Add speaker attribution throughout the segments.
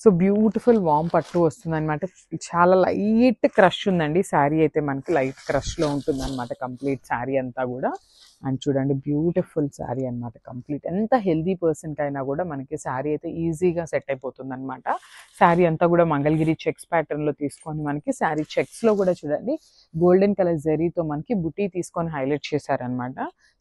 Speaker 1: So beautiful వామ్ పట్టు వస్తుంది అనమాట. చాలా లైట్ క్రష్ ఉందండి శారీ అయితే, మనకి లైట్ క్రష్లో ఉంటుంది అనమాట కంప్లీట్ శారీ అంతా కూడా. అండ్ చూడండి బ్యూటిఫుల్ శారీ అనమాట కంప్లీట్. ఎంత హెల్దీ పర్సన్కి అయినా కూడా మనకి శారీ అయితే ఈజీగా సెట్ అయిపోతుంది అనమాట. శారీ అంతా కూడా మంగళగిరి చెక్స్ ప్యాటర్న్లో తీసుకొని మనకి శారీ చెక్స్లో కూడా చూడండి గోల్డెన్ కలర్ జరీతో మనకి బుటీ తీసుకొని హైలైట్ చేశారనమాట.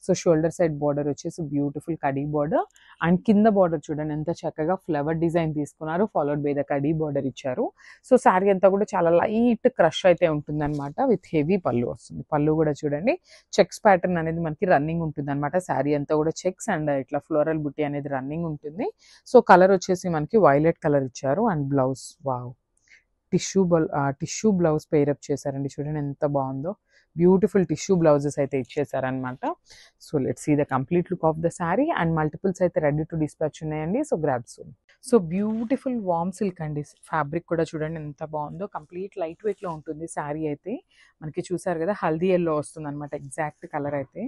Speaker 1: సో షోల్డర్ సైడ్ బార్డర్ వచ్చేసి బ్యూటిఫుల్ కడీ బార్డర్, అండ్ కింద బార్డర్ చూడండి ఎంత చక్కగా ఫ్లవర్ డిజైన్ తీసుకున్నారు, followed by the khadi border ఇచ్చారు. సో శారీ అంతా కూడా చాలా లైట్ క్రష్ అయితే ఉంటుందన్నమాట, విత్ హెవీ పళ్ళు వస్తుంది. పళ్ళు కూడా చూడండి చెక్స్ ప్యాటర్న్ అనేది మనకి రన్నింగ్ ఉంటుంది అనమాట. శారీ అంతా కూడా చెక్స్ అండ్ ఇట్లా ఫ్లోరల్ బుట్టి అనేది రన్నింగ్ ఉంటుంది. సో కలర్ వచ్చేసి మనకి వైలెట్ కలర్ ఇచ్చారు. And blouse wow tissue blouse pair up చేశారండి, చూడండి ఎంత బాగుందో. బ్యూటిఫుల్ టిష్యూ బ్లౌజెస్ అయితే ఇచ్చేసారనమాట. So let's see the complete look of the sari. And multiples అయితే రెడీ టు డిస్పాచ్ ఉన్నాయండి. So grab soon. So beautiful వామ్ సిల్క్ అండి, ఫ్యాబ్రిక్ కూడా చూడండి ఎంత బాగుందో. కంప్లీట్ లైట్ వెయిట్లో ఉంటుంది శారీ అయితే. మనకి చూసారు కదా హల్దీ ఎల్లో వస్తుంది అనమాట ఎగ్జాక్ట్ కలర్ అయితే.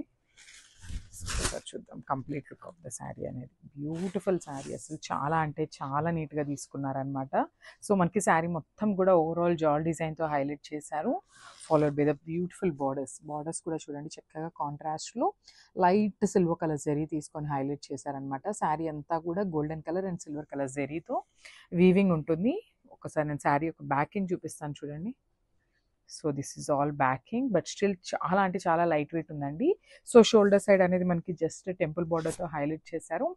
Speaker 1: చూద్దాం complete look of the sari అనేది. బ్యూటిఫుల్ శారీ, అసలు చాలా అంటే చాలా నీట్గా తీసుకున్నారనమాట. సో మనకి శారీ మొత్తం కూడా ఓవరాల్ జాల్ డిజైన్తో హైలైట్ చేశారు, followed by the beautiful borders కూడా చూడండి చక్కగా కాంట్రాస్ట్లో లైట్ సిల్వర్ కలర్ జరీ తీసుకొని హైలైట్ చేశారనమాట. శారీ అంతా కూడా golden colour and silver colour జరీతో వీవింగ్ ఉంటుంది. ఒకసారి నేను శారీ ఒక బ్యాకింగ్ చూపిస్తాను చూడండి. So this is all backing, but still చాలా అంటే చాలా లైట్ వెయిట్ ఉందండి. సో షోల్డర్ సైడ్ అనేది మనకి జస్ట్ టెంపుల్ బార్డర్తో హైలైట్ చేశారు.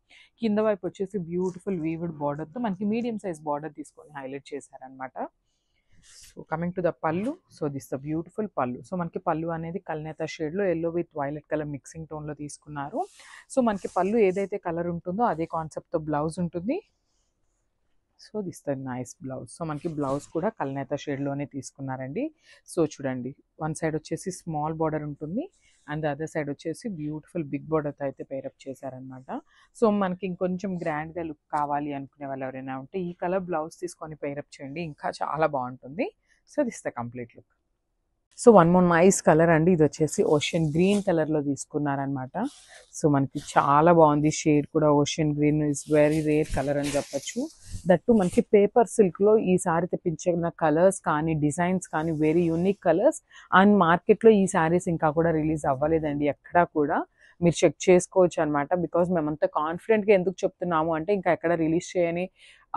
Speaker 1: కింద వైపు వచ్చేసి బ్యూటిఫుల్ వీవుడ్ బార్డర్తో మనకి మీడియం సైజ్ బార్డర్ తీసుకొని హైలైట్ చేశారనమాట. So coming to the pallu. So this the beautiful pallu. So మనకి పళ్ళు అనేది కల్నేత షేడ్లో yellow with violet colour mixing టోన్లో తీసుకున్నారు. సో మనకి పళ్ళు ఏదైతే కలర్ ఉంటుందో అదే కాన్సెప్ట్తో బ్లౌజ్ ఉంటుంది. So this the nice blouse. So మనకి బ్లౌజ్ కూడా కల్నేత షేడ్లోనే తీసుకున్నారండి. సో చూడండి వన్ సైడ్ వచ్చేసి స్మాల్ బార్డర్ ఉంటుంది, అండ్ అదర్ సైడ్ వచ్చేసి బ్యూటిఫుల్ బిగ్ బార్డర్తో అయితే పేరప్ చేశారనమాట. సో మనకి ఇంకొంచెం గ్రాండ్గా లుక్ కావాలి అనుకునే వాళ్ళు ఎవరైనా ఉంటే ఈ కలర్ బ్లౌజ్ తీసుకొని పేరప్ చేయండి, ఇంకా చాలా బాగుంటుంది. So this the complete look. So one more nice colour అండి, ఇది వచ్చేసి ఓషియన్ గ్రీన్ కలర్లో తీసుకున్నారనమాట. సో మనకి చాలా బాగుంది షేడ్ కూడా. Ocean green is very rare colour అని చెప్పచ్చు. దట్టు మనకి పేపర్ సిల్క్లో ఈసారి తెప్పించిన కలర్స్ కానీ డిజైన్స్ కానీ వెరీ యూనిక్ కలర్స్. అండ్ మార్కెట్లో ఈ శారీస్ ఇంకా కూడా రిలీజ్ అవ్వలేదండి ఎక్కడా కూడా, మీరు చెక్ చేసుకోవచ్చు అనమాట. బికాజ్ మేమంతా కాన్ఫిడెంట్గా ఎందుకు చెప్తున్నాము అంటే ఇంకా ఎక్కడ రిలీజ్ చేయని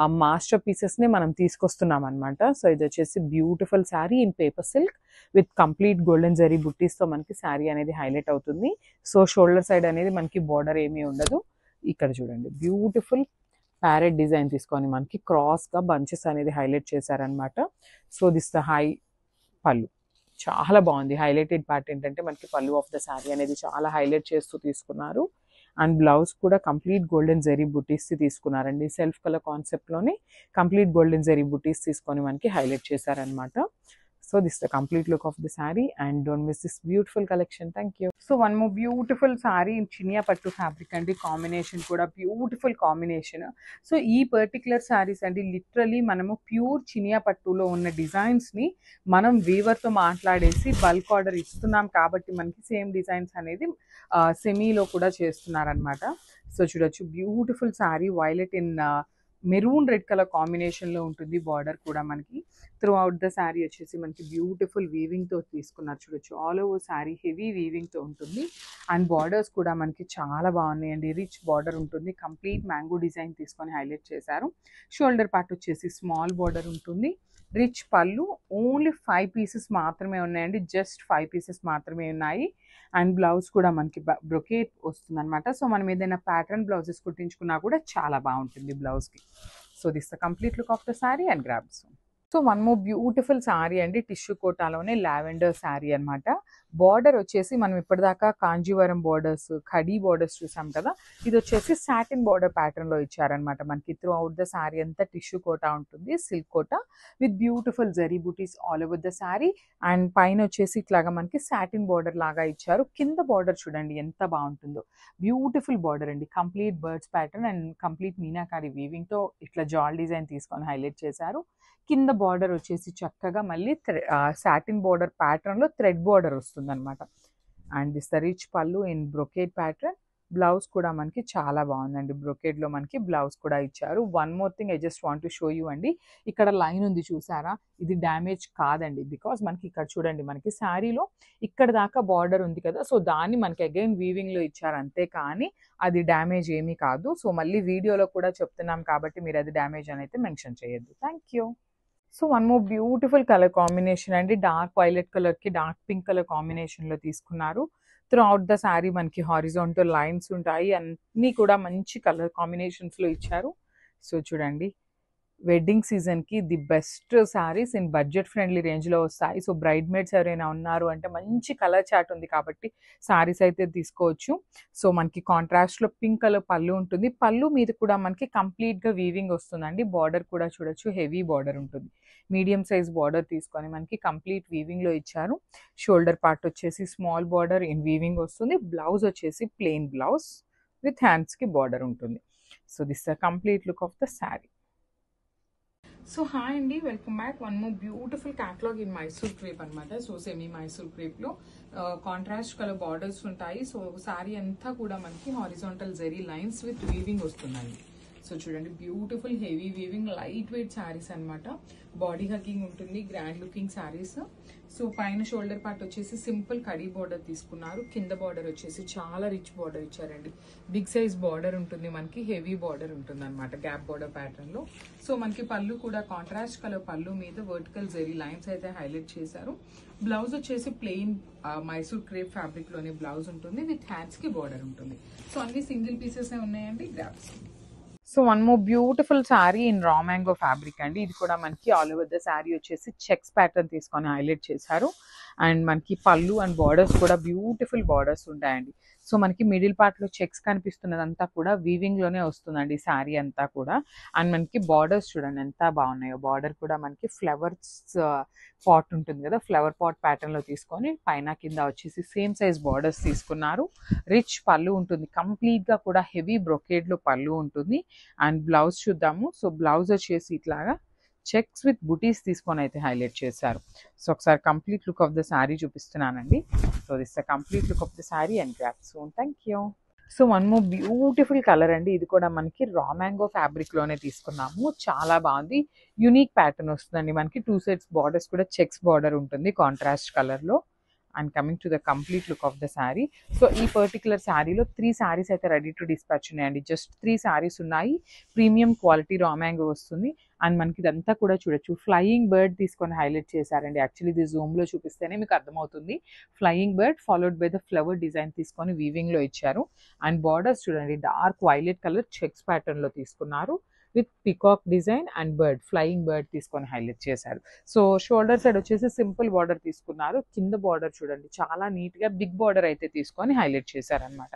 Speaker 1: ఆ మాస్టర్ పీసెస్ని మనం తీసుకొస్తున్నాం అనమాట. సో ఇది వచ్చేసి beautiful sari in paper silk with complete golden zari బుట్టీస్తో మనకి శారీ అనేది హైలైట్ అవుతుంది. సో షోల్డర్ సైడ్ అనేది మనకి బార్డర్ ఏమీ ఉండదు. ఇక్కడ చూడండి బ్యూటిఫుల్ ప్యారెట్ డిజైన్ తీసుకొని మనకి క్రాస్గా బంచెస్ అనేది హైలైట్ చేశారనమాట. సో దిస్ ద హై పళ్ళు చాలా బాగుంది. హైలైటెడ్ పార్ట్ ఏంటంటే మనకి పళ్ళు ఆఫ్ ద శారీ అనేది చాలా హైలైట్ చేస్తూ తీసుకున్నారు. అండ్ బ్లౌజ్ కూడా కంప్లీట్ గోల్డెన్ జరీ బుటీస్ తీసుకున్నారండి. సెల్ఫ్ కలర్ కాన్సెప్ట్లోనే కంప్లీట్ గోల్డెన్ జరీ బుటీస్ తీసుకొని మనకి హైలైట్ చేశారనమాట. So this is the complete look of the saree, and don't miss this beautiful collection. Thank you. So one more beautiful saree in chinia pattu fabric and combination kuda beautiful combination. So ee particular sarees and literally manamu pure chinia pattu lo unna designs ni manam weaver tho maatladesi bulk order istunnam kabatti manaki same designs anedi semi lo kuda chestunnarannamata. So chudochu beautiful saree violet in maroon red colour కాంబినేషన్లో ఉంటుంది. Border కూడా మనకి through out the sari వచ్చేసి మనకి beautiful వీవింగ్తో తీసుకున్నారు చూడొచ్చు. All over sari heavy వీవింగ్తో ఉంటుంది. అండ్ బార్డర్స్ కూడా మనకి చాలా బాగున్నాయండి. రిచ్ బార్డర్ ఉంటుంది. కంప్లీట్ మ్యాంగో డిజైన్ తీసుకొని హైలైట్ చేశారు. షోల్డర్ పార్ట్ వచ్చేసి స్మాల్ బార్డర్ ఉంటుంది. రిచ్ పళ్ళు. ఓన్లీ 5 పీసెస్ మాత్రమే ఉన్నాయండి, జస్ట్ 5 పీసెస్ మాత్రమే ఉన్నాయి. అండ్ బ్లౌజ్ కూడా మనకి బ్రొకేట్ వస్తుంది అనమాట. సో మనం ఏదైనా ప్యాటర్న్ బ్లౌజెస్ కుట్టించుకున్నా కూడా చాలా బాగుంటుంది బ్లౌజ్కి. So this the complete look of the sari and grabs. So one more beautiful sari అండి, టిష్యూ కోటాలోనే లావెండర్ శారీ అనమాట. బార్డర్ వచ్చేసి మనం ఇప్పటిదాకా కాంజీవరం బార్డర్స్, ఖడీ బార్డర్స్ చూసాం కదా, ఇది వచ్చేసి సాటిన్ బార్డర్ ప్యాటర్న్లో ఇచ్చారనమాట. మనకి త్రూ అవుట్ ద శారీ అంతా టిష్యూ కోటా ఉంటుంది, silk Kota with beautiful zari butis all over the sari. And పైన వచ్చేసి ఇట్లాగా మనకి సాటిన్ బార్డర్ లాగా ఇచ్చారు. కింద బార్డర్ చూడండి ఎంత బాగుంటుందో, బ్యూటిఫుల్ బార్డర్ అండి. Complete birds pattern and complete meenakari వీవింగ్తో ఇట్లా జాల్ డిజైన్ తీసుకొని హైలైట్ చేశారు. కింద బార్డర్ వచ్చేసి చక్కగా మళ్ళీ సాటిన్ బార్డర్ ప్యాటర్న్లో థ్రెడ్ బార్డర్ వస్తుంది అనమాట. అండ్ దిస్ ద రిచ్ పళ్ళు ఇన్ బ్రొకేట్ ప్యాటర్న్ బ్లౌజ్ కూడా మనకి చాలా బాగుందండి, బ్రొకేడ్లో మనకి బ్లౌజ్ కూడా ఇచ్చారు. One more thing I just want to show you అండి, ఇక్కడ లైన్ ఉంది చూసారా, ఇది డ్యామేజ్ కాదండి. బికాస్ మనకి ఇక్కడ చూడండి, మనకి శారీలో ఇక్కడ దాకా బార్డర్ ఉంది కదా, సో దాన్ని మనకి అగైన్ వీవింగ్లో ఇచ్చారు అంతే, కానీ అది డ్యామేజ్ ఏమీ కాదు. సో మళ్ళీ వీడియోలో కూడా చెప్తున్నాం కాబట్టి మీరు అది డ్యామేజ్ అని అయితే మెన్షన్ చేయొద్దు. Thank you. So one more beautiful colour combination అండి, డార్క్ వైలెట్ కలర్కి డార్క్ పింక్ కలర్ కాంబినేషన్లో తీసుకున్నారు. త్రూ అవుట్ ద శారీ మనకి హారిజాంటల్ లైన్స్ ఉంటాయి, అన్నీ కూడా మంచి కలర్ కాంబినేషన్స్లో ఇచ్చారు. సో చూడండి, వెడ్డింగ్ సీజన్కి the best saris in budget friendly రేంజ్లో వస్తాయి. సో బ్రైడ్ మేడ్స్ ఎవరైనా ఉన్నారు అంటే మంచి కలర్ చాట్ ఉంది కాబట్టి శారీస్ అయితే తీసుకోవచ్చు. సో మనకి కాంట్రాస్ట్లో పింక్ కలర్ పళ్ళు ఉంటుంది, పళ్ళు మీద కూడా మనకి కంప్లీట్గా వీవింగ్ వస్తుందండి. బార్డర్ కూడా చూడొచ్చు, హెవీ బార్డర్ ఉంటుంది. మీడియం సైజ్ బార్డర్ తీసుకొని మనకి కంప్లీట్ వీవింగ్లో ఇచ్చారు. షోల్డర్ పార్ట్ వచ్చేసి స్మాల్ బార్డర్ ఇన్ వీవింగ్ వస్తుంది. బ్లౌజ్ వచ్చేసి ప్లెయిన్ బ్లౌజ్ విత్ హ్యాండ్స్కి బార్డర్ ఉంటుంది. So this the complete look of the sari. So hi అండి, welcome back. One more beautiful catalogue in Mysore crepe అనమాట. సో సెమీ మైసూర్ క్రేప్లో కాంట్రాస్ట్ కలర్ బార్డర్స్ ఉంటాయి. So sari అంతా కూడా మనకి horizontal zari lines with weaving వస్తుందండి. సో చూడండి, beautiful heavy weaving light weight saris అనమాట. బాడీ హగ్గింగ్ ఉంటుంది, గ్రాండ్ లుకింగ్ శారీస్. సో పైన షోల్డర్ పార్ట్ వచ్చేసి సింపుల్ కడీ బార్డర్ తీసుకున్నారు, కింద బార్డర్ వచ్చేసి చాలా రిచ్ బార్డర్ ఇచ్చారండి. బిగ్ సైజ్ బార్డర్ ఉంటుంది మనకి, హెవీ బార్డర్ ఉంటుంది అనమాట గ్యాప్ బార్డర్ ప్యాటర్న్ లో. సో మనకి పళ్ళు కూడా కాంట్రాస్ట్ కలర్ పళ్ళు మీద వర్టికల్ జెరీ లైన్స్ అయితే హైలైట్ చేశారు. బ్లౌజ్ వచ్చేసి ప్లెయిన్ మైసూర్ క్రేప్ ఫ్యాబ్రిక్ లోనే బ్లౌజ్ ఉంటుంది, విత్ హ్యాండ్స్ కి బార్డర్ ఉంటుంది. సో అన్ని సింగిల్ పీసెస్ ఉన్నాయండి, grasp. So one more beautiful sari in raw mango fabric అండి. ఇది కూడా మనకి ఆల్ ఓవర్ ద శారీ వచ్చేసి చెక్స్ ప్యాటర్న్ తీసుకొని హైలైట్ చేశారు. అండ్ మనకి పళ్ళు అండ్ బార్డర్స్ కూడా బ్యూటిఫుల్ బార్డర్స్ ఉంటాయండి. సో మనకి మిడిల్ పార్ట్లో చెక్స్ కనిపిస్తున్నదంతా కూడా వీవింగ్లోనే వస్తుందండి శారీ అంతా కూడా. అండ్ మనకి బార్డర్స్ చూడండి ఎంత బాగున్నాయో, బార్డర్ కూడా మనకి ఫ్లవర్స్ పాట్ ఉంటుంది కదా, ఫ్లవర్ పాట్ ప్యాటర్న్లో తీసుకొని పైన కింద వచ్చేసి సేమ్ సైజ్ బార్డర్స్ తీసుకున్నారు. రిచ్ పళ్ళు ఉంటుంది, కంప్లీట్గా కూడా హెవీ బ్రొకేడ్లో పళ్ళు ఉంటుంది. అండ్ బ్లౌజ్ చూద్దాము. సో బ్లౌజ్ వచ్చేసి ఇట్లాగా చెక్స్ విత్ బుటీస్ తీసుకొని అయితే హైలైట్ చేశారు. సో ఒకసారి complete look of the sari చూపిస్తున్నానండి. So this the complete look of the sari and grab soon. Thank you. So one more beautiful colour అండి, ఇది కూడా మనకి రా మ్యాంగో ఫ్యాబ్రిక్లోనే తీసుకున్నాము. చాలా బాగుంది, యూనిక్ ప్యాటర్న్ వస్తుందండి మనకి. 2 sets బార్డర్స్ కూడా చెక్స్ బార్డర్ ఉంటుంది కాంట్రాస్ట్ కలర్లో. And coming to the complete look of the sari. So ఈ పర్టికులర్ శారీలో 3 sarees అయితే రెడీ టు డిస్పాచ్ ఉన్నాయండి. జస్ట్ 3 sarees ఉన్నాయి. ప్రీమియం క్వాలిటీ రా మ్యాంగో వస్తుంది. అండ్ మనకి ఇదంతా కూడా చూడొచ్చు, ఫ్లయింగ్ బర్డ్ తీసుకొని హైలైట్ చేశారండి. యాక్చువల్లీ ఇది జూమ్లో చూపిస్తేనే మీకు అర్థమవుతుంది. Flying bird followed by the flower design తీసుకొని వీవింగ్లో ఇచ్చారు. అండ్ బార్డర్స్ చూడండి, డార్క్ వైలెట్ కలర్ చెక్స్ ప్యాటర్న్లో తీసుకున్నారు, with peacock design and bird, flying bird తీసుకొని హైలైట్ చేశారు. సో షోల్డర్ సైడ్ వచ్చేసి సింపుల్ బార్డర్ తీసుకున్నారు. కింద బార్డర్ చూడండి, చాలా నీట్గా బిగ్ బార్డర్ అయితే తీసుకొని హైలైట్ చేశారనమాట.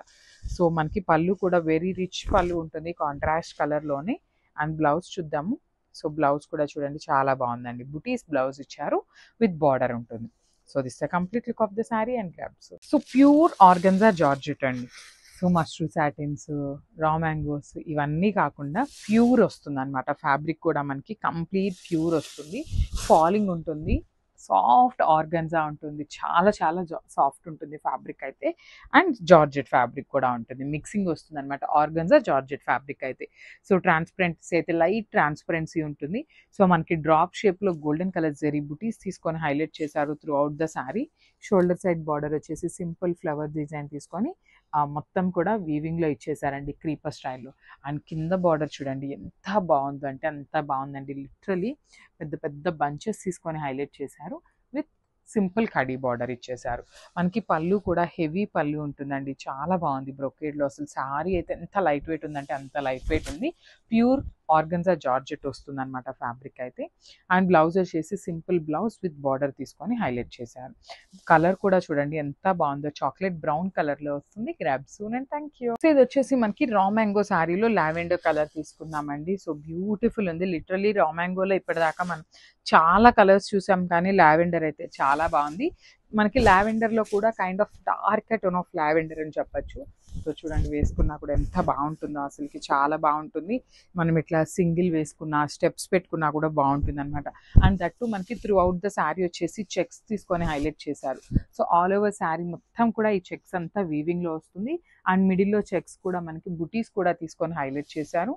Speaker 1: సో మనకి పళ్ళు కూడా వెరీ రిచ్ పళ్ళు ఉంటుంది కాంట్రాస్ట్ కలర్లోనే. అండ్ బ్లౌజ్ చూద్దాము. సో బ్లౌజ్ కూడా చూడండి చాలా బాగుందండి, బుటీస్ బ్లౌజ్ ఇచ్చారు, విత్ బార్డర్ ఉంటుంది. So this the complete look of the sari and grasp. So pure organza georgette అండి. సో మస్ట్రూ సాటిన్స్, రా మ్యాంగోస్ ఇవన్నీ కాకుండా ప్యూర్ వస్తుంది అనమాట. ఫ్యాబ్రిక్ కూడా మనకి కంప్లీట్ ప్యూర్ వస్తుంది, ఫాలింగ్ ఉంటుంది, సాఫ్ట్ ఆర్గన్జా ఉంటుంది, చాలా చాలా సాఫ్ట్ ఉంటుంది ఫ్యాబ్రిక్ అయితే. అండ్ జార్జెట్ ఫ్యాబ్రిక్ కూడా ఉంటుంది, మిక్సింగ్ వస్తుంది అనమాట ఆర్గన్జా జార్జెట్ ఫ్యాబ్రిక్ అయితే. సో ట్రాన్స్పరెన్సీ అయితే లైట్ ట్రాన్స్పరెన్సీ ఉంటుంది. సో మనకి డ్రాప్ షేప్లో గోల్డెన్ కలర్ జెరీ బుటీస్ తీసుకొని హైలైట్ చేశారు through out the sari. Shoulder side border వచ్చేసి సింపుల్ ఫ్లవర్ డిజైన్ తీసుకొని మొత్తం కూడా వీవింగ్లో ఇచ్చేసారండి క్రీపర్ స్టైల్లో. అండ్ కింద బార్డర్ చూడండి ఎంత బాగుందో అంటే అంత బాగుందండి. లిటరలీ పెద్ద పెద్ద బంచెస్ తీసుకొని హైలైట్ చేశారు, విత్ సింపుల్ కడీ బార్డర్ ఇచ్చేసారు. మనకి పళ్ళు కూడా హెవీ పళ్ళు ఉంటుందండి, చాలా బాగుంది బ్రొకేడ్లో. అసలు శారీ అయితే ఎంత లైట్ వెయిట్ ఉందంటే అంత లైట్ వెయిట్ ఉంది. ప్యూర్ ఆర్గన్జా జార్జెట్ వస్తుంది అనమాట ఫ్యాబ్రిక్ అయితే. అండ్ బ్లౌజ్ వచ్చేసి సింపుల్ బ్లౌజ్ విత్ బార్డర్ తీసుకొని హైలైట్ చేశారు. కలర్ కూడా చూడండి ఎంత బాగుందో, చాక్లెట్ బ్రౌన్ కలర్లో వస్తుంది. Grab soon and thank you. So ఇది వచ్చేసి మనకి రా మ్యాంగో శారీలో లావెండర్ కలర్ తీసుకున్నామండి. సో బ్యూటిఫుల్ ఉంది. లిటరలీ రా మ్యాంగోలో ఇప్పటిదాకా మనం చాలా కలర్స్ చూసాం, కానీ లావెండర్ అయితే చాలా బాగుంది. మనకి లావెండర్లో కూడా kind of dark tone of lavender అని చెప్పచ్చు. తో చూడండి వేసుకున్నా కూడా ఎంత బాగుంటుందో, అసలుకి చాలా బాగుంటుంది. మనం ఇట్లా సింగిల్ వేసుకున్నా, స్టెప్స్ పెట్టుకున్నా కూడా బాగుంటుంది అనమాట. అండ్ దట్టు మనకి త్రూ అవుట్ ద శారీ వచ్చేసి చెక్స్ తీసుకొని హైలైట్ చేశారు. సో ఆల్ ఓవర్ శారీ మొత్తం కూడా ఈ చెక్స్ అంతా వీవింగ్ లో వస్తుంది. అండ్ మిడిల్లో చెక్స్ కూడా మనకి బుటీస్ కూడా తీసుకొని హైలైట్ చేశారు.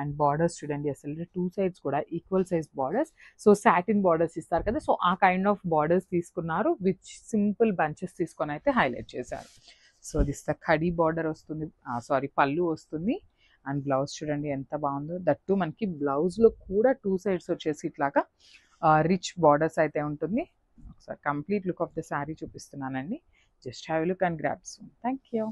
Speaker 1: అండ్ బార్డర్స్ చూడండి, అసలు 2 సైడ్స్ కూడా equal size borders. So satin borders ఇస్తారు కదా, సో ఆ కైండ్ ఆఫ్ బార్డర్స్ తీసుకున్నారు. విత్ సింపుల్ బంచెస్ తీసుకొని అయితే హైలైట్ చేశారు. So this the khadi border వస్తుంది, సారీ పళ్ళు వస్తుంది. అండ్ బ్లౌజ్ చూడండి ఎంత బాగుందో. దట్టు మనకి బ్లౌజ్లో కూడా 2 సైడ్స్ వచ్చేసి ఇట్లాగా రిచ్ బార్డర్స్ అయితే ఉంటుంది. ఒకసారి complete look of the sari చూపిస్తున్నానండి. Just have look and grab soon. Thank you.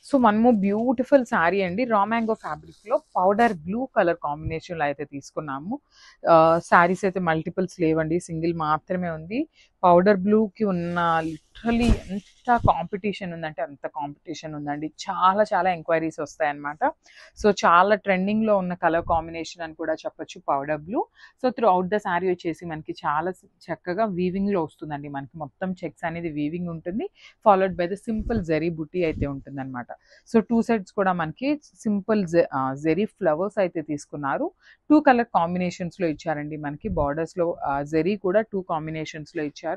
Speaker 1: So మనము బ్యూటిఫుల్ శారీ అండి, రా మ్యాంగో ఫ్యాబ్రిక్లో పౌడర్ బ్లూ కలర్ కాంబినేషన్లో అయితే తీసుకున్నాము. శారీస్ అయితే మల్టిపుల్స్ లేవండి, సింగిల్ మాత్రమే ఉంది. పౌడర్ బ్లూకి ఉన్న లిటరలీ ఎంత కాంపిటీషన్ ఉందంటే అంత కాంపిటీషన్ ఉందండి. చాలా చాలా ఎంక్వైరీస్ వస్తాయన్నమాట. సో చాలా ట్రెండింగ్లో ఉన్న కలర్ కాంబినేషన్ అని కూడా చెప్పొచ్చు powder blue. So through out the sari వచ్చేసి మనకి చాలా చక్కగా వీవింగ్లో వస్తుందండి. మనకి మొత్తం చెక్స్ అనేది వీవింగ్ ఉంటుంది, followed by the simple zari buti అయితే ఉంటుంది అనమాట. సో 2 సైడ్స్ కూడా మనకి సింపుల్ జెరీ ఫ్లవర్స్ అయితే తీసుకున్నారు. 2 కలర్ కాంబినేషన్స్లో ఇచ్చారండి. మనకి బార్డర్స్లో జెరీ కూడా 2 కాంబినేషన్స్లో ఇచ్చారు.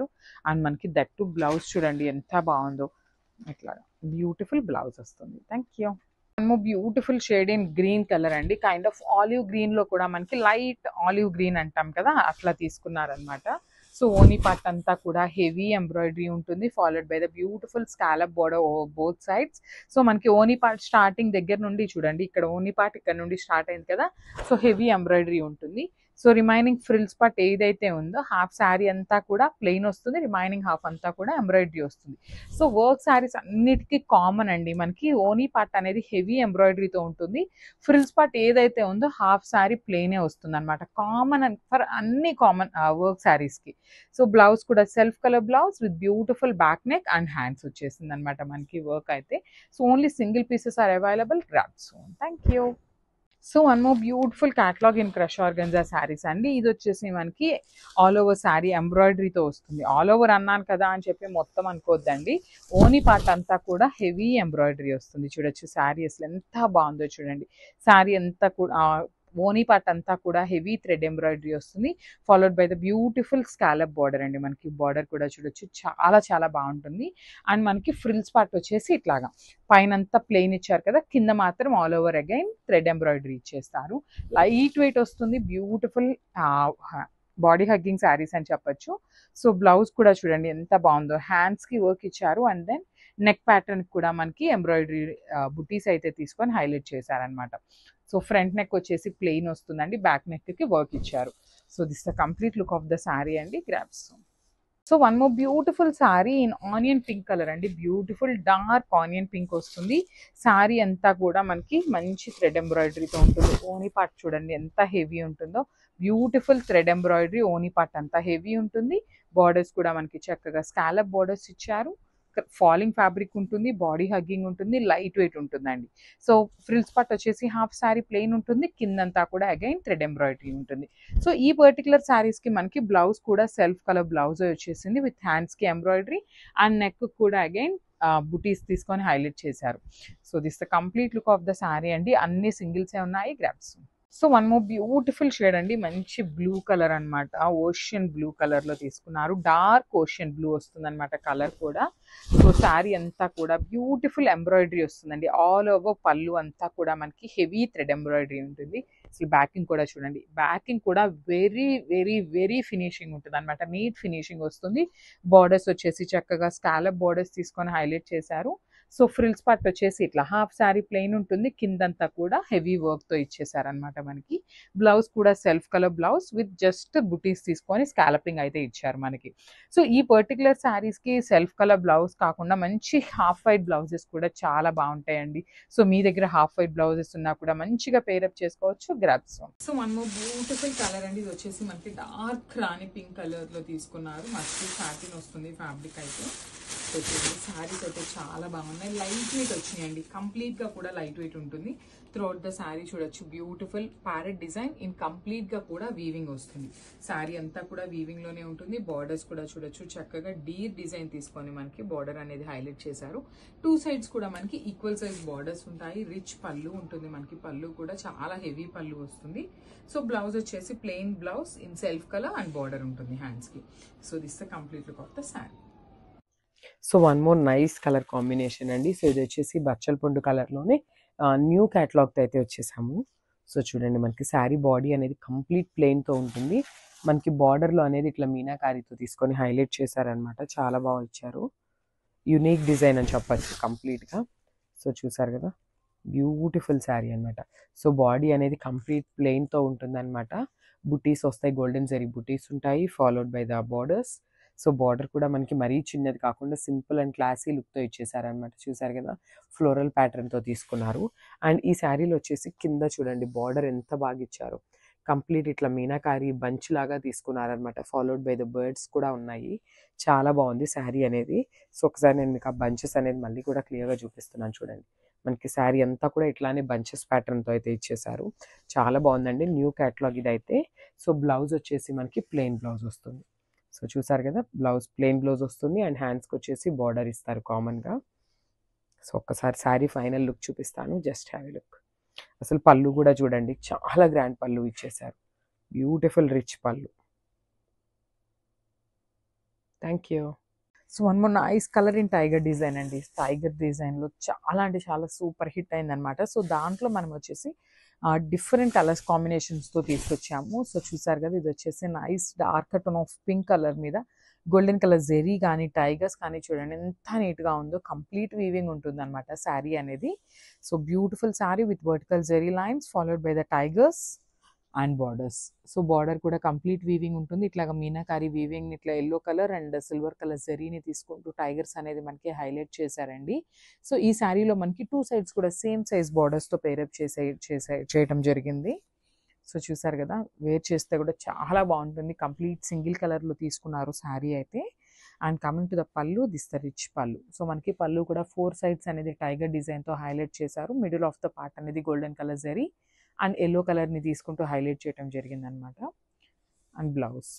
Speaker 1: అండ్ మనకి దట్టు బ్లౌజ్ చూడండి ఎంత బాగుందో, ఇట్లా బ్యూటిఫుల్ బ్లౌజ్ వస్తుంది. Thank you. Beautiful shade in green colour అండి, కైండ్ ఆఫ్ ఆలివ్ గ్రీన్ లో కూడా మనకి లైట్ ఆలివ్ గ్రీన్ అంటాం కదా, అట్లా తీసుకున్నారనమాట. సో ఓనీ పార్ట్ అంతా కూడా హెవీ ఎంబ్రాయిడరీ ఉంటుంది, followed by the beautiful scallop border both sides. So మనకి ఓనీ పార్ట్ స్టార్టింగ్ దగ్గర నుండి చూడండి, ఇక్కడ ఓనీ పార్ట్ ఇక్కడ నుండి స్టార్ట్ అయింది కదా, సో హెవీ ఎంబ్రాయిడరీ ఉంటుంది. సో రిమైనింగ్ ఫ్రిల్స్ పార్ట్ ఏదైతే ఉందో హాఫ్ శారీ అంతా కూడా ప్లెయిన్ వస్తుంది, రిమైనింగ్ హాఫ్ అంతా కూడా ఎంబ్రాయిడరీ వస్తుంది. సో వర్క్ శారీస్ అన్నిటికీ కామన్ అండి, మనకి ఓనీ పార్ట్ అనేది హెవీ ఎంబ్రాయిడరీతో ఉంటుంది. ఫ్రిల్స్ పార్ట్ ఏదైతే ఉందో హాఫ్ శారీ ప్లెయినే వస్తుంది అనమాట, కామన్ ఫర్ అన్ని కామన్ వర్క్ శారీస్కి. సో బ్లౌజ్ కూడా self colour blouse with beautiful back neck and hands వచ్చేసింది అనమాట మనకి వర్క్ అయితే. So only single pieces are available. Grab soon. Thank you. So one more beautiful catalogue in crush organza saris అండి. ఇది వచ్చేసి మనకి ఆల్ ఓవర్ శారీ ఎంబ్రాయిడరీతో వస్తుంది. ఆల్ ఓవర్ అన్నాను కదా అని చెప్పి మొత్తం అనుకోవద్దండి, ఓనీ పార్ట్ అంతా కూడా హెవీ ఎంబ్రాయిడరీ వస్తుంది. చూడొచ్చు శారీ అసలు ఎంత బాగుందో చూడండి. శారీ అంతా కూడా ఓనీ పార్ట్ అంతా కూడా హెవీ థ్రెడ్ ఎంబ్రాయిడరీ వస్తుంది, followed by the beautiful scallop border అండి. మనకి బార్డర్ కూడా చూడొచ్చు చాలా చాలా బాగుంటుంది. అండ్ మనకి ఫ్రిల్స్ పార్ట్ వచ్చేసి ఇట్లాగా పైన అంతా ప్లెయిన్ ఇచ్చారు కదా, కింద మాత్రం all over again thread embroidery ఇచ్చేస్తారు. లైట్ వెయిట్ వస్తుంది, బ్యూటిఫుల్ బాడీ హగ్గింగ్ శారీస్ అని చెప్పొచ్చు. సో బ్లౌజ్ కూడా చూడండి ఎంత బాగుందో, హ్యాండ్స్కి వర్క్ ఇచ్చారు. అండ్ దెన్ నెక్ ప్యాటర్న్ కూడా మనకి ఎంబ్రాయిడరీ బుటీస్ అయితే తీసుకొని హైలైట్ చేశారనమాట. సో ఫ్రంట్ నెక్ వచ్చేసి ప్లెయిన్ వస్తుందండి, బ్యాక్ నెక్కి వర్క్ ఇచ్చారు. So this the complete look of the sari అండి. Grabs. So one more beautiful sari in onion pink colour అండి, బ్యూటిఫుల్ డార్క్ ఆనియన్ పింక్ వస్తుంది. శారీ అంతా కూడా మనకి మంచి థ్రెడ్ ఎంబ్రాయిడరీతో ఉంటుంది. ఓనీ పార్ట్ చూడండి ఎంత హెవీ ఉంటుందో, బ్యూటిఫుల్ థ్రెడ్ ఎంబ్రాయిడరీ. ఓనీ పార్ట్ అంతా హెవీ ఉంటుంది. బార్డర్స్ కూడా మనకి చక్కగా స్కాలప్ బార్డర్స్ ఇచ్చారు. ఫాలింగ్ ఫ్యాబ్రిక్ ఉంటుంది, బాడీ హగ్గింగ్ ఉంటుంది, లైట్ వెయిట్ ఉంటుందండి. సో ఫ్రిల్స్ పార్ట్ వచ్చేసి హాఫ్ శారీ ప్లెయిన్ ఉంటుంది, కిందంతా కూడా అగైన్ థ్రెడ్ ఎంబ్రాయిడరీ ఉంటుంది. సో ఈ పర్టికులర్ శారీస్కి మనకి బ్లౌజ్ కూడా సెల్ఫ్ కలర్ బ్లౌజ్ వచ్చేసింది విత్ హ్యాండ్స్కి ఎంబ్రాయిడరీ అండ్ నెక్ కూడా అగైన్ బుటీస్ తీసుకొని హైలైట్ చేశారు. So this the complete look of the sari అండి. అన్ని సింగిల్సే ఉన్నాయి. Grabs. So one more beautiful shade అండి, మంచి బ్లూ కలర్ అనమాట, ఓషియన్ బ్లూ కలర్లో తీసుకున్నారు. డార్క్ ఓషియన్ బ్లూ వస్తుంది అనమాట కలర్ కూడా. సో శారీ అంతా కూడా బ్యూటిఫుల్ ఎంబ్రాయిడరీ వస్తుందండి. ఆల్ ఓవర్ పళ్ళు అంతా కూడా మనకి హెవీ థ్రెడ్ ఎంబ్రాయిడరీ ఉంటుంది. అసలు బ్యాకింగ్ కూడా చూడండి, బ్యాకింగ్ కూడా వెరీ వెరీ వెరీ ఫినిషింగ్ ఉంటుంది అనమాట, నీట్ ఫినిషింగ్ వస్తుంది. బార్డర్స్ వచ్చేసి చక్కగా స్కాలప్ బార్డర్స్ తీసుకొని హైలైట్ చేశారు. సో ఫ్రిల్స్ పార్ట్ వచ్చేసి ఇట్లా హాఫ్ శారీ ప్లెయిన్ ఉంటుంది, కిందంతా కూడా హెవీ వర్క్తో ఇచ్చేసారనమాట మనకి. బ్లౌజ్ కూడా self colour blouse with just బుటీస్ తీసుకొని స్కాలపింగ్ అయితే ఇచ్చారు మనకి. సో ఈ పర్టికులర్ శారీస్కి సెల్ఫ్ కలర్ బ్లౌజ్ కాకుండా మంచి హాఫ్ వైట్ బ్లౌజెస్ కూడా చాలా బాగుంటాయండి. సో మీ దగ్గర హాఫ్ వైట్ బ్లౌజెస్ ఉన్నా కూడా మంచిగా పేరప్ చేసుకోవచ్చు. Grabs. So one more beautiful colour అండి, ఇది వచ్చేసి మనకి డార్క్ రాణి పింక్ కలర్లో తీసుకున్నారు. మస్తు సాటిన్ వస్తుంది ఫ్యాబ్రిక్ అయితే. సో శారీస్ అయితే చాలా బాగున్నాయి, లైట్ వెయిట్ వచ్చినాయండి, కంప్లీట్ గా కూడా లైట్ వెయిట్ ఉంటుంది. త్రూఅవుట్ ద శారీ చూడొచ్చు, beautiful parrot design in complete గా కూడా వీవింగ్ వస్తుంది. శారీ అంతా కూడా వీవింగ్ లోనే ఉంటుంది. బార్డర్స్ కూడా చూడొచ్చు, చక్కగా డీప్ డిజైన్ తీసుకొని మనకి బార్డర్ అనేది హైలైట్ చేశారు. టూ సైడ్స్ కూడా మనకి ఈక్వల్ సైజ్ బార్డర్స్ ఉంటాయి. రిచ్ పళ్ళు ఉంటుంది మనకి, పళ్ళు కూడా చాలా హెవీ పళ్ళు వస్తుంది. సో బ్లౌజ్ వచ్చేసి plain blouse in self colour and border ఉంటుంది హ్యాండ్స్ కి. So this the complete look of the sari. So one more nice colour combination అండి. సో ఇది వచ్చేసి బచ్చల పండు కలర్లోనే న్యూ క్యాటలాగ్తో అయితే వచ్చేసాము. సో చూడండి, మనకి శారీ బాడీ అనేది కంప్లీట్ ప్లెయిన్తో ఉంటుంది. మనకి బార్డర్లో అనేది ఇట్లా మీనాకారీతో తీసుకొని హైలైట్ చేశారనమాట, చాలా బాగా ఇచ్చారు. యునీక్ డిజైన్ అని చెప్పచ్చు కంప్లీట్గా. సో చూసారు కదా, బ్యూటిఫుల్ శారీ అనమాట. సో బాడీ అనేది కంప్లీట్ ప్లెయిన్తో ఉంటుంది అనమాట. బుటీస్ వస్తాయి, గోల్డెన్ జరీ బుటీస్ ఉంటాయి, followed by the borders. So border కూడా మనకి మరీ చిన్నది కాకుండా సింపుల్ అండ్ క్లాసీ లుక్తో ఇచ్చేసారనమాట. చూసారు కదా, ఫ్లోరల్ ప్యాటర్న్తో తీసుకున్నారు. అండ్ ఈ శారీలో వచ్చేసి కింద చూడండి బార్డర్ ఎంత బాగా ఇచ్చారు, కంప్లీట్ ఇట్లా మీనాకారి బంచ్ లాగా తీసుకున్నారనమాట. ఫాలోడ్ బై ద బర్డ్స్ కూడా ఉన్నాయి. చాలా బాగుంది శారీ అనేది. సో ఒకసారి నేను మీకు ఆ బంచెస్ అనేది మళ్ళీ కూడా క్లియర్గా చూపిస్తున్నాను. చూడండి, మనకి శారీ అంతా కూడా ఇట్లానే బంచెస్ ప్యాటర్న్తో అయితే ఇచ్చేసారు. చాలా బాగుందండి, న్యూ క్యాటలాగ్ ఇది అయితే. సో బ్లౌజ్ వచ్చేసి మనకి ప్లెయిన్ బ్లౌజ్ వస్తుంది. సో చూసారు కదా, బ్లౌజ్ ప్లెయిన్ బ్లౌజ్ వస్తుంది అండ్ హ్యాండ్స్కి వచ్చేసి బార్డర్ ఇస్తారు కామన్గా. సో ఒక్కసారి శారీ ఫైనల్ లుక్ చూపిస్తాను, జస్ట్ హ్యావ్ ఎ లుక్. అసలు పళ్ళు కూడా చూడండి, చాలా గ్రాండ్ పళ్ళు ఇచ్చేసారు, బ్యూటిఫుల్ రిచ్ పళ్ళు. Thank you. So one more nice colour in tiger design అండి. టైగర్ డిజైన్లో చాలా అంటే చాలా సూపర్ హిట్ అయిందనమాట. సో దాంట్లో మనం వచ్చేసి డిఫరెంట్ కలర్స్ కాంబినేషన్స్తో తీసుకొచ్చాము. సో చూసారు కదా, ఇది వచ్చేసి nice dark tone of pink colour మీద గోల్డెన్ కలర్ జెరీ కానీ టైగర్స్ కానీ చూడండి ఎంత నీట్గా ఉందో. కంప్లీట్ వీవింగ్ ఉంటుంది అనమాట శారీ అనేది. So beautiful sari with vertical zari lines followed by the tigers and borders. So border కూడా కంప్లీట్ వీవింగ్ ఉంటుంది. ఇట్లాగా మీనాకారి వీవింగ్ ఇట్లా yellow colour and silver colour జరీని తీసుకుంటూ టైగర్స్ అనేది మనకి హైలైట్ చేశారండి. సో ఈ శారీలో మనకి టూ సైడ్స్ కూడా సేమ్ సైజ్ బార్డర్స్తో పేరప్ చేయడం జరిగింది. సో చూసారు కదా, వేర్ చేస్తే కూడా చాలా బాగుంటుంది. కంప్లీట్ సింగిల్ కలర్లో తీసుకున్నారు శారీ అయితే. అండ్ కమింగ్ టు ద పళ్ళు, దిస్ ద రిచ్ పళ్ళు. సో మనకి పళ్ళు కూడా ఫోర్ సైడ్స్ అనేది టైగర్ డిజైన్తో హైలైట్ చేశారు. మిడిల్ ఆఫ్ ద పార్ట్ అనేది golden colour zari and yellow కలర్ని తీసుకుంటూ హైలైట్ చేయడం జరిగిందనమాట. అండ్ బ్లౌజ్,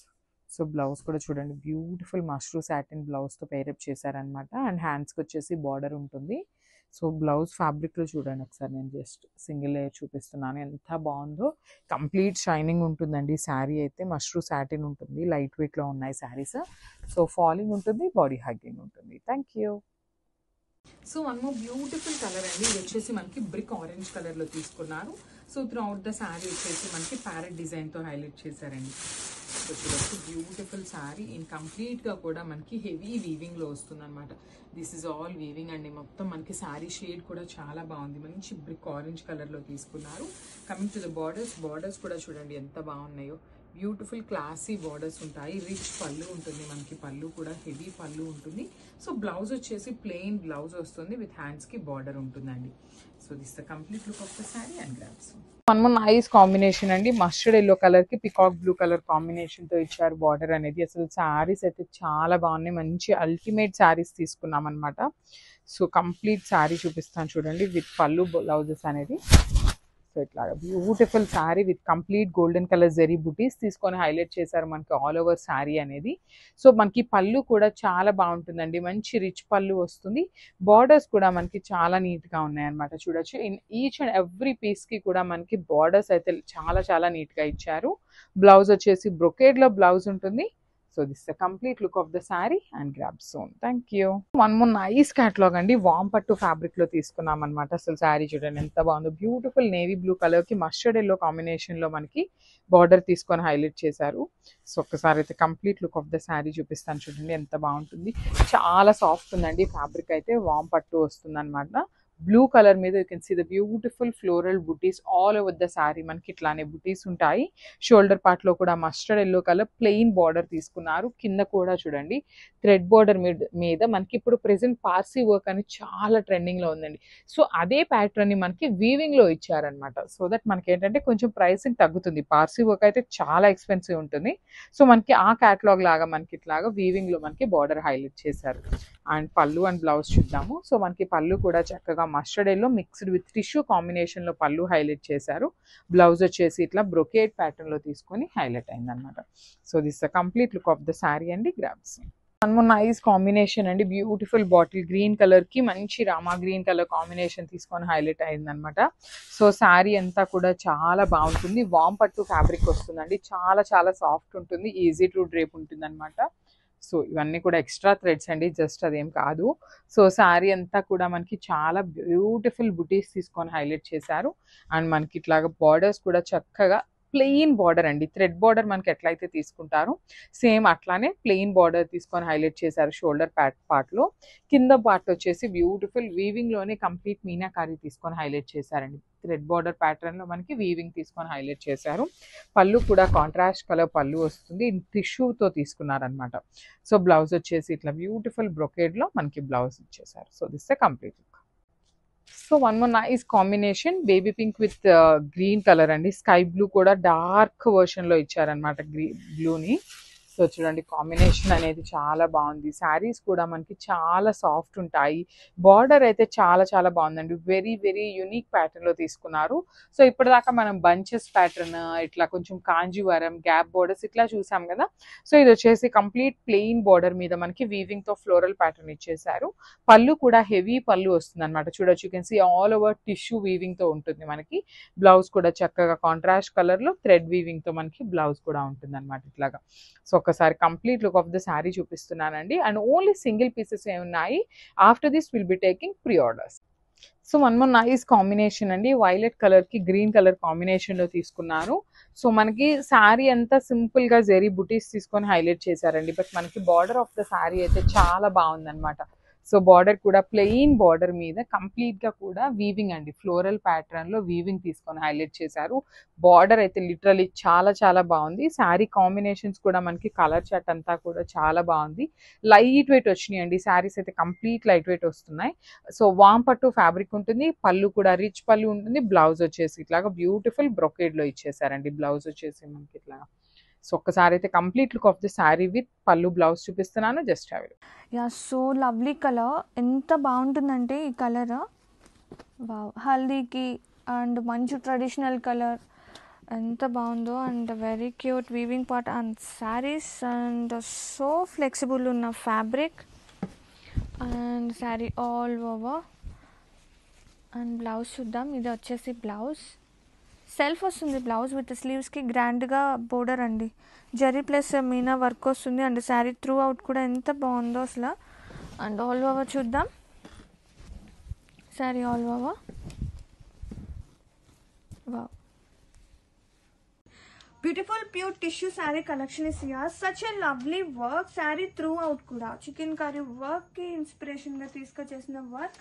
Speaker 1: సో బ్లౌజ్ కూడా చూడండి, బ్యూటిఫుల్ మష్రూ సాటిన్ బ్లౌజ్తో పేరప్ చేశారనమాట. అండ్ హ్యాండ్స్కి వచ్చేసి బార్డర్ ఉంటుంది. సో బ్లౌజ్ ఫ్యాబ్రిక్లో చూడండి ఒకసారి, నేను జస్ట్ సింగిల్ లేయర్ చూపిస్తున్నాను, ఎంత బాగుందో. కంప్లీట్ షైనింగ్ ఉంటుందండి శారీ అయితే. మష్రూ సాటిన్ ఉంటుంది, లైట్ వెయిట్లో ఉన్నాయి శారీస్. సో ఫాలింగ్ ఉంటుంది, బాడీ హగ్గింగ్ ఉంటుంది. Thank you. So one more beautiful colour అండి. ఇది వచ్చేసి మనకి బ్రిక్ ఆరెంజ్ కలర్లో తీసుకున్నారు. So through out the sari వచ్చేసి మనకి ప్యారెట్ డిజైన్తో హైలైట్ చేశారండి. సో చూడొచ్చు, బ్యూటిఫుల్ శారీ ఇన్ కంప్లీట్గా కూడా మనకి హెవీ వీవింగ్లో వస్తుంది అనమాట. దిస్ ఇస్ ఆల్ వీవింగ్ అండి. మొత్తం మనకి శారీ షేడ్ కూడా చాలా బాగుంది, మంచి బ్రిక్ ఆరెంజ్ కలర్లో తీసుకున్నారు. Coming to the borders, borders కూడా చూడండి ఎంత బాగున్నాయో. బ్యూటిఫుల్ క్లాసీ బార్డర్స్ ఉంటాయి. రిచ్ పళ్ళు ఉంటుంది మనకి, పళ్ళు కూడా హెవీ పళ్ళు ఉంటుంది. సో బ్లౌజ్ వచ్చేసి ప్లెయిన్ బ్లౌజ్ వస్తుంది విత్ హ్యాండ్స్కి బార్డర్ ఉంటుందండి. So this the complete look of the sari and grasp. One more nice combination అండి. మస్టర్డ్ ఎల్లో కలర్కి పికాక్ బ్లూ కలర్ కాంబినేషన్తో ఇచ్చారు బార్డర్ అనేది. అసలు శారీస్ అయితే చాలా బాగున్నాయి, మంచి అల్టిమేట్ శారీస్ తీసుకున్నాం అనమాట. సో కంప్లీట్ శారీ చూపిస్తాను చూడండి, విత్ పళ్ళు బ్లౌజెస్ అనేది. సో ఇట్లాగా beautiful sari with complete golden colour zari butis తీసుకొని హైలైట్ చేశారు మనకి ఆల్ ఓవర్ శారీ అనేది. సో మనకి పళ్ళు కూడా చాలా బాగుంటుందండి, మంచి రిచ్ పళ్ళు వస్తుంది. బార్డర్స్ కూడా మనకి చాలా నీట్గా ఉన్నాయన్నమాట. చూడొచ్చు, ఇన్ ఈచ్ అండ్ ఎవ్రీ పీస్కి కూడా మనకి బార్డర్స్ అయితే చాలా చాలా నీట్గా ఇచ్చారు. బ్లౌజ్ వచ్చేసి బ్రొకేడ్లో బ్లౌజ్ ఉంటుంది. So this the complete look of the sari and grab son. Thank you. One more nice catalogue అండి. వామ్ పట్టు ఫ్యాబ్రిక్ లో తీసుకున్నాం అనమాట. అసలు శారీ చూడండి ఎంత బాగుందో. బ్యూటిఫుల్ నేవీ బ్లూ కలర్ కి మస్టర్డ్ ఎల్లో కాంబినేషన్ లో మనకి బార్డర్ తీసుకొని హైలైట్ చేశారు. సో ఒక్కసారి అయితే complete look of the sari చూపిస్తాను చూడండి, ఎంత బాగుంటుంది. చాలా సాఫ్ట్ ఉందండి ఫ్యాబ్రిక్ అయితే. వామ్ పట్టు వస్తుంది అనమాట. బ్లూ కలర్ మీద you can see the beautiful floral butis all over the sari. మనకి ఇట్లానే బుటీస్ ఉంటాయి. షోల్డర్ పార్ట్ లో కూడా mustard yellow colour plain border తీసుకున్నారు. కింద కూడా చూడండి థ్రెడ్ బార్డర్ మీద మనకి ఇప్పుడు ప్రెసెంట్ పార్సీ వర్క్ అని చాలా ట్రెండింగ్ లో ఉందండి. సో అదే ప్యాటర్న్ ని మనకి వీవింగ్ లో ఇచ్చారనమాట. సో దట్ మనకి ఏంటంటే కొంచెం ప్రైసింగ్ తగ్గుతుంది. పార్సీ వర్క్ అయితే చాలా ఎక్స్పెన్సివ్ ఉంటుంది. సో మనకి ఆ క్యాటలాగ్ లాగా మనకి ఇట్లాగా వీవింగ్ లో మనకి బార్డర్ హైలైట్ చేశారు. అండ్ పళ్ళు అండ్ బ్లౌజ్ చూద్దాము. సో మనకి పళ్ళు కూడా చక్కగా mustard yellow mixed with tissue కాంబినేషన్లో పళ్ళు హైలైట్ చేశారు. బ్లౌజ్ వచ్చేసి ఇట్లా బ్రొకేట్ ప్యాటర్న్లో తీసుకొని హైలైట్ అయిందనమాట. So this the complete look of the sari అండి. Grabs one more nice combination అండి. బ్యూటిఫుల్ బాటిల్ గ్రీన్ కలర్కి మంచి రామా గ్రీన్ కలర్ కాంబినేషన్ తీసుకొని హైలైట్ అయిందనమాట. సో శారీ అంతా కూడా చాలా బాగుంటుంది. వామ్ పట్టు ఫ్యాబ్రిక్ వస్తుందండి. చాలా చాలా సాఫ్ట్ ఉంటుంది. ఈజీ టు డ్రేప్ ఉంటుంది అనమాట. సో ఇవన్నీ కూడా ఎక్స్ట్రా థ్రెడ్స్ అండి, జస్ట్ అదేం కాదు. సో శారీ అంతా కూడా మనకి చాలా బ్యూటిఫుల్ బుటీస్ తీసుకొని హైలైట్ చేశారు. అండ్ మనకి ఇట్లాగా బార్డర్స్ కూడా చక్కగా ప్లెయిన్ బార్డర్ అండి. థ్రెడ్ బార్డర్ మనకి ఎట్లయితే తీసుకుంటారో సేమ్ అట్లానే ప్లెయిన్ బార్డర్ తీసుకొని హైలైట్ చేశారు. షోల్డర్ పార్ట్లో కింద పార్ట్ వచ్చేసి బ్యూటిఫుల్ వీవింగ్లోనే కంప్లీట్ మీనాకారి తీసుకొని హైలైట్ చేశారండి. థ్రెడ్ బార్డర్ ప్యాటర్న్లో మనకి వీవింగ్ తీసుకొని హైలైట్ చేశారు. పళ్ళు కూడా కాంట్రాస్ట్ కలర్ పళ్ళు వస్తుంది. టిష్యూతో తీసుకున్నారనమాట. సో బ్లౌజ్ వచ్చేసి ఇట్లా బ్యూటిఫుల్ బ్రొకేడ్లో మనకి బ్లౌజ్ ఇచ్చేసారు. So this A complete. So one more nice combination baby pink with green colour అండి. స్కై బ్లూ కూడా డార్క్ వర్షన్లో ఇచ్చారనమాట బ్లూని. సో చూడండి కాంబినేషన్ అనేది చాలా బాగుంది. శారీస్ కూడా మనకి చాలా సాఫ్ట్ ఉంటాయి. బార్డర్ అయితే చాలా చాలా బాగుందండి. వెరీ వెరీ యూనిక్ ప్యాటర్న్లో తీసుకున్నారు. సో ఇప్పటిదాకా మనం బంచెస్ ప్యాటర్న్, ఇట్లా కొంచెం కాంజీవరం గ్యాప్ బార్డర్స్ ఇట్లా చూసాం కదా. సో ఇది వచ్చేసి కంప్లీట్ ప్లెయిన్ బార్డర్ మీద మనకి వీవింగ్తో ఫ్లోరల్ ప్యాటర్న్ ఇచ్చేసారు. పళ్ళు కూడా హెవీ పళ్ళు వస్తుంది అనమాట. చూడొచ్చు, you can see all over tissue వీవింగ్తో ఉంటుంది మనకి. బ్లౌజ్ కూడా చక్కగా కాంట్రాస్ట్ కలర్లో థ్రెడ్ వీవింగ్తో మనకి బ్లౌజ్ కూడా ఉంటుంది అనమాట ఇట్లాగా. సో ఒకసారి complete look of the sari చూపిస్తున్నానండి. అండ్ ఓన్లీ సింగిల్ పీసెస్ ఏ ఉన్నాయి. After this will be taking pre orders. So one more nice combination అండి. వైలెట్ కలర్కి గ్రీన్ కలర్ కాంబినేషన్లో తీసుకున్నారు. సో మనకి శారీ అంతా సింపుల్గా జెరీ బుటీస్ తీసుకొని హైలైట్ చేశారండి. బట్ మనకి బార్డర్ ఆఫ్ ద శారీ అయితే చాలా బాగుందన్నమాట. సో బార్డర్ కూడా ప్లెయిన్ బార్డర్ మీద కంప్లీట్గా కూడా వీవింగ్ అండి. ఫ్లోరల్ ప్యాటర్న్లో వీవింగ్ తీసుకొని హైలైట్ చేశారు. బార్డర్ అయితే లిటరలీ చాలా చాలా బాగుంది. శారీ కాంబినేషన్స్ కూడా మనకి కలర్ చార్ట్ అంతా కూడా చాలా బాగుంది. లైట్ వెయిట్ వచ్చినాయి అండి. శారీస్ అయితే కంప్లీట్ లైట్ వెయిట్ వస్తున్నాయి. సో వామ్ పట్టు ఫ్యాబ్రిక్ ఉంటుంది. పళ్ళు కూడా రిచ్ పళ్ళు ఉంటుంది. బ్లౌజ్ వచ్చేసి ఇట్లాగా బ్యూటిఫుల్ బ్రొకేడ్లో ఇచ్చేసారండి. బ్లౌజ్ వచ్చేసి మనకి ఇట్లా. సో ఒక్కసారి అయితే complete look of the sari with pallu blouse చూపిస్తున్నాను. Just have it.
Speaker 2: Yeah, so lovely colour. ఎంత బాగుంటుందంటే ఈ కలర్, వావ్, హల్దీకి అండ్ మంచి ట్రెడిషనల్ కలర్ ఎంత బాగుందో. And very cute weaving part and saris and so flexible ఉన్న fabric and sari all over. And blouse చూద్దాం. ఇది వచ్చేసి బ్లౌజ్ సెల్ఫ్ వస్తుంది. బ్లౌజ్ విత్ స్లీవ్స్కి గ్రాండ్గా బోర్డర్ అండి. జరీ ప్లస్ మీనా వర్క్ వస్తుంది. అండ్ శారీ త్రూ అవుట్ కూడా ఎంత బాగుందో అసలు. అండ్ ఆల్ ఓవర్ చూద్దాం. Sari all over, wow, beautiful pure tissue sari collection is here. Such a lovely work. Sari through out కూడా చికెన్ కర్రీ వర్క్కి ఇన్స్పిరేషన్గా తీసుకొచ్చేసిన వర్క్.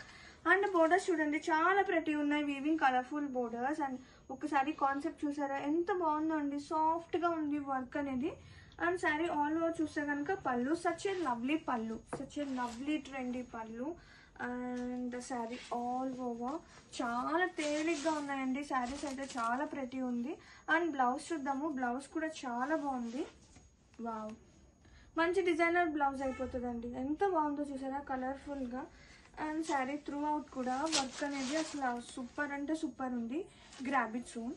Speaker 2: అండ్ బోర్డర్స్ చూడండి చాలా ప్రతి ఉన్నాయి. Weaving colourful borders. అండ్ ఒకసారి కాన్సెప్ట్ చూసారా ఎంత బాగుందో అండి. సాఫ్ట్గా ఉంది వర్క్ అనేది. అండ్ శారీ ఆల్ ఓవర్ చూస్తే కనుక పళ్ళు, సచ్ ఏ లవ్లీ పళ్ళు, సచ్ ఏ లవ్లీ ట్రెండీ పళ్ళు. అండ్ శారీ ఆల్ ఓవర్ చాలా తేలిగ్గా ఉన్నాయండి. శారీస్ అయితే చాలా ప్రతి ఉంది. అండ్ బ్లౌజ్ చూద్దాము. బ్లౌజ్ కూడా చాలా బాగుంది. వావ్, మంచి డిజైనర్ బ్లౌజ్ అయిపోతుందండి. ఎంత బాగుందో చూసారా కలర్ఫుల్గా. అండ్ శారీ త్రూ అవుట్ కూడా వర్క్ అనేది అసలు సూపర్ అంటే సూపర్ ఉంది. Grab it soon.